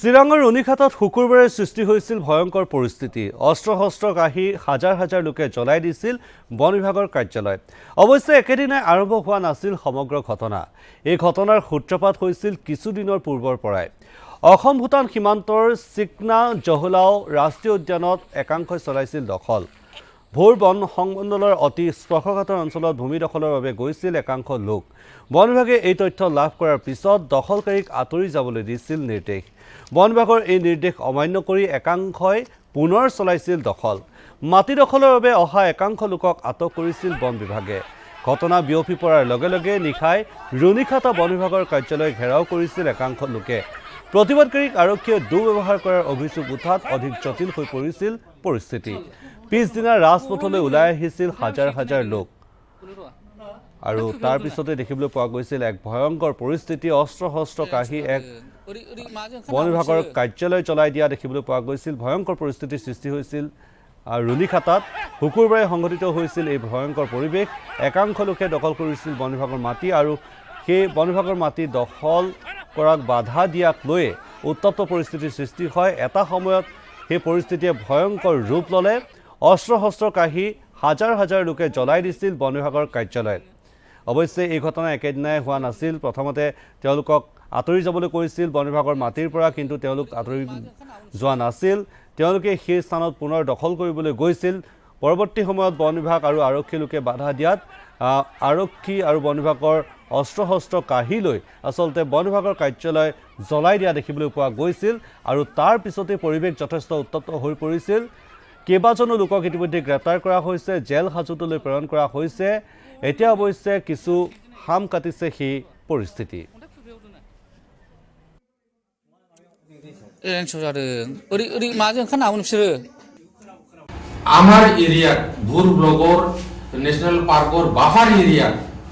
চিৰাঙৰ ৰুণীখাটত শুকুৰবাৰে সৃষ্টি হৈছিল ভয়ংকৰ পৰিস্থিতি। অস্ত্ৰ শস্ত্ৰ কাঢ়ি হাজাৰ হাজাৰ লোকে জ্বলাই দিছিল বন বিভাগৰ কাৰ্যালয়। অৱশ্যে একেদিনাই আৰম্ভ হোৱা নাছিল সমগ্ৰ ঘটনা। এই ঘটনাৰ সূত্ৰপাত হৈছিল কিছুদিনৰ পূৰ্বৰ পৰাই। অসম ভূটান সীমান্তৰ চিকনা জহলাও ৰাষ্ট্ৰীয় উদ্যানত একাংশই চলাইছিল দখল। ভোৰ বন সংমণ্ডলৰ অতি স্পৰ্শকাতৰ অঞ্চলত ভূমি দখলৰ বাবে গৈছিল একাংশ লোক। বন বিভাগে এই তথ্য লাভ কৰাৰ পিছত দখলকাৰীক আঁতৰি যাবলৈ দিছিল নিৰ্দেশ। বন বিভাগৰ এই নিৰ্দেশ অমান্য কৰি একাংশই পুনৰ চলাইছিল দখল। মাটি দখলৰ বাবে অহা একাংশ লোকক আটক কৰিছিল বন বিভাগে। ঘটনা বিয়পি পৰাৰ লগে লগে নিশাই ৰুণীখাটা বন বিভাগৰ কাৰ্যালয় ঘেৰাও কৰিছিল একাংশ লোকে। প্ৰতিবাদকাৰীক আৰক্ষীয়ে দুৰ্ব্যৱহাৰ কৰাৰ অভিযোগ উঠাত অধিক জটিল হৈ পৰিছিল পৰিস্থিতি। পিছদিনা ৰাজপথলৈ ওলাই আহিছিল হাজাৰ হাজাৰ লোক আৰু তাৰ পিছতে দেখিবলৈ পোৱা গৈছিল এক ভয়ংকৰ পৰিস্থিতি। অস্ত্ৰ শস্ত্ৰ কাঢ়ি এক বন বিভাগৰ কাৰ্যালয় জ্বলাই দিয়া দেখিবলৈ পোৱা গৈছিল। ভয়ংকৰ পৰিস্থিতিৰ সৃষ্টি হৈছিল ৰুণীখাটাত। শুকুৰবাৰে সংঘটিত হৈছিল এই ভয়ংকৰ পৰিৱেশ। একাংশ লোকে দখল কৰিছিল বন বিভাগৰ মাটি আৰু সেই বন বিভাগৰ মাটি দখল কৰাক বাধা দিয়াক লৈয়ে উত্তপ্ত পৰিস্থিতিৰ সৃষ্টি হয়। এটা সময়ত সেই পৰিস্থিতিয়ে ভয়ংকৰ ৰূপ ল'লে। অস্ত্ৰ শস্ত্ৰ কাঢ়ি হাজাৰ হাজাৰ লোকে জ্বলাই দিছিল বন বিভাগৰ কাৰ্যালয়ত। অৱশ্যে এই ঘটনা একেদিনাই হোৱা নাছিল। প্ৰথমতে তেওঁলোকক আঁতৰি যাবলৈ কৈছিল বন বিভাগৰ মাটিৰ পৰা, কিন্তু তেওঁলোক আঁতৰি যোৱা নাছিল। তেওঁলোকে সেই স্থানত পুনৰ দখল কৰিবলৈ গৈছিল। পৰৱৰ্তী সময়ত বন বিভাগ আৰু আৰক্ষী লোকে বাধা দিয়াত আৰক্ষী আৰু বন বিভাগৰ অস্ত্ৰ শস্ত্ৰ কাঢ়ি লৈ আচলতে বন বিভাগৰ কাৰ্যালয় জ্বলাই দিয়া দেখিবলৈ পোৱা গৈছিল আৰু তাৰ পিছতে পৰিৱেশ যথেষ্ট উত্তপ্ত হৈ পৰিছিল। কেইবাজনো লোকক ইতিমধ্যে গ্ৰেপ্তাৰ কৰা হৈছে, জেল হাজতলৈ প্ৰেৰণ কৰা হৈছে। এতিয়া অৱশ্যে কিছু হাম কাটিছে সেই পৰিস্থিতি। আমার এরিয়াত ভোর ব্লগর ন্যাশনাল পার্কর বাফার এরিয়া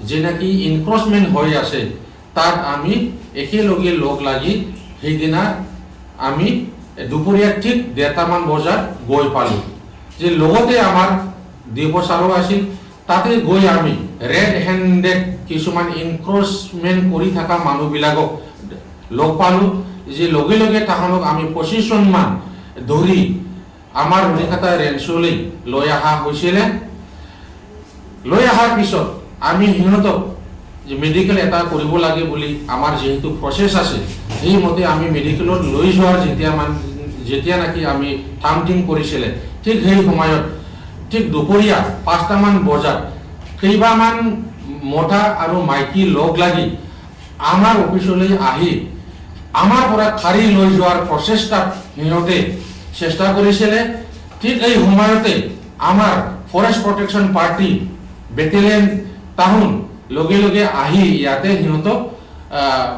যে নাকি ইনক্রচমেন্ট হয়ে আছে তাত আমি একেলগে লগ লাগি সেইদিনা আমি দুপৰীয়া ঠিক 1:30 বজাত গৈ পালোঁ। যে লগতে আমাৰ দেৱচাৰো আছিল, তাতে গৈ আমি ৰেড হেণ্ডেড কিছুমান ইনক্ৰচমেন্ট কৰি থকা মানুহবিলাকক লগ পালোঁ। যে লগে লগে তাহাঁতক আমি 25 মান ধৰি আমাৰ ৰুণীখাটা ৰেঞ্চলৈ লৈ অহা হৈছিলে। লৈ অহাৰ পিছত আমি সিহঁতক যে মেডিকেল এটা কৰিব লাগে বুলি আমাৰ যেহেতু প্ৰচেছ আছে, সেইমতে আমি মেডিকেলত লৈ যোৱাৰ যেতিয়া নাকি আমি থামথিং কৰিছিলে, ঠিক সেই সময়ত ঠিক দুপৰীয়া 5টা মান বজাত কেইবামান মতা আৰু মাইকী লগ লাগি আমাৰ অফিচলৈ আহি আমাৰ পৰা খাৰি লৈ যোৱাৰ প্ৰচেষ্টাত সিহঁতে চেষ্টা কৰিছিলে। ঠিক এই সময়তে আমাৰ ফৰেষ্ট প্ৰটেকশ্যন পাৰ্টি বেটেলিয়ন তাহোন লগে লগে আহি ইয়াতে সিহঁতক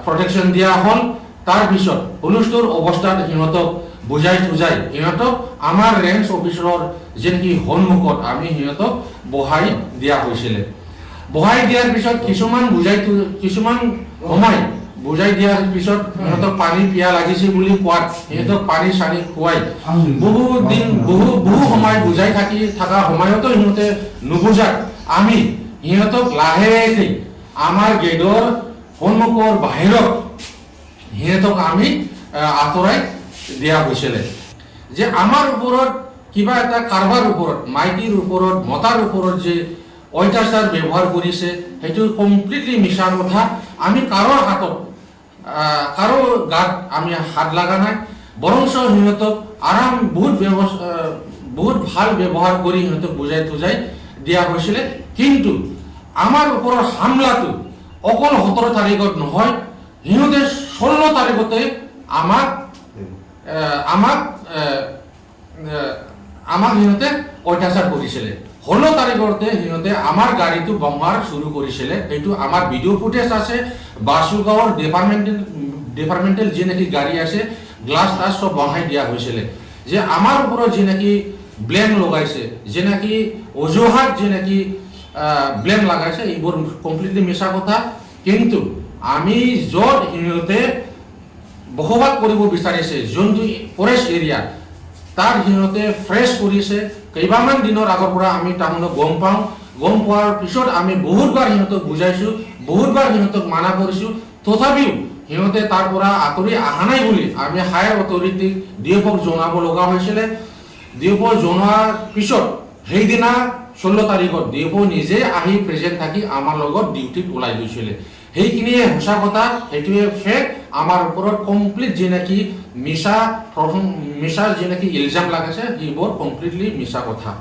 প্ৰটেকশ্যন দিয়া হ'ল। তাৰপিছত হুলস্থুল অৱস্থাত সিহঁতক বুজাই থুজাই সিহঁতক আমাৰ ৰেঞ্জ অফিচৰ যেনেকি সন্মুখত আমি সিহঁতক বহাই দিয়া হৈছিলে। বহাই দিয়াৰ পিছত কিছুমান সময় বুজাই দিয়াৰ পিছত সিহঁতক পানী পিয়া লাগিছে বুলি কোৱাত সিহঁতক পানী চানী খুৱাই বহু সময় বুজাই থকা সময়তো সিহঁতে নুবুজাত আমি সিহঁতক লাহেকৈ আমাৰ গেটৰ সন্মুখৰ বাহিৰত সিহঁতক আমি আঁতৰাই দিয়া হৈছিলে। যে আমাৰ ওপৰত কিবা এটা কাৰোবাৰ ওপৰত, মাইকীৰ ওপৰত, মতাৰ ওপৰত যে অত্যাচাৰ ব্যৱহাৰ কৰিছে সেইটো কমপ্লিটলি মিছা কথা। আমি কাৰো গাত আমি হাত লগা নাই, বৰঞ্চ সিহঁতক বহুত ভাল ব্যৱহাৰ কৰি সিহঁতক বুজাই থুজাই দিয়া হৈছিলে। কিন্তু আমাৰ ওপৰৰ হামলাটো অকল 17 তাৰিখত নহয়, সিহঁতে 16 তাৰিখতে আমাক সিহঁতে অত্যাচাৰ কৰিছিলে। 16 তাৰিখতে সিহঁতে আমাৰ গাড়ীটো বমাৰ শুৰু কৰিছিলে। এইটো আমাৰ ভিডিঅ' ফুটেজ আছে। বাসুগাঁৱৰ ডিপাৰ্টমেণ্টেল যি নেকি গাড়ী আছে, গ্লাছ টাছ চব বহাই দিয়া হৈছিলে। যে আমাৰ ওপৰত যি নেকি ব্লেম লগাইছে, যে নেকি অজুহাত যে নেকি ব্লেম লগাইছে, এইবোৰ কমপ্লিটলি মিছা কথা। কিন্তু আমি য'ত সিহঁতে বসবাস কৰিব বিচাৰিছে, যোনটো ফৰেষ্ট এৰিয়া, তাত সিহঁতে ফ্ৰেছ কৰিছে। কেইবামান দিনৰ আগৰ পৰা আমি তাহাঁতক গম পাওঁ। গম পোৱাৰ পিছত আমি বহুতবাৰ সিহঁতক বুজাইছোঁ, বহুতবাৰ সিহঁতক মানা কৰিছোঁ। তথাপিও সিহঁতে তাৰ পৰা আঁতৰি অহা নাই বুলি আমি হায়াৰ অথৰিটিক ডিএফক জনাব লগা হৈছিলে। ডিএফক জনোৱাৰ পিছত সেইদিনা 16 তাৰিখত ডিএফও নিজে আহি প্ৰেজেণ্ট থাকি আমাৰ লগত ডিউটিত ওলাই গৈছিলে। সেইখিনিয়ে সঁচা কথা, সেইটোৱে ফেক। আমাৰ ওপৰত কমপ্লিট যে নেকি মিছা যে নেকি ইলজাম লাগাইছে সেইবোৰ কমপ্লিটলি মিছা কথা।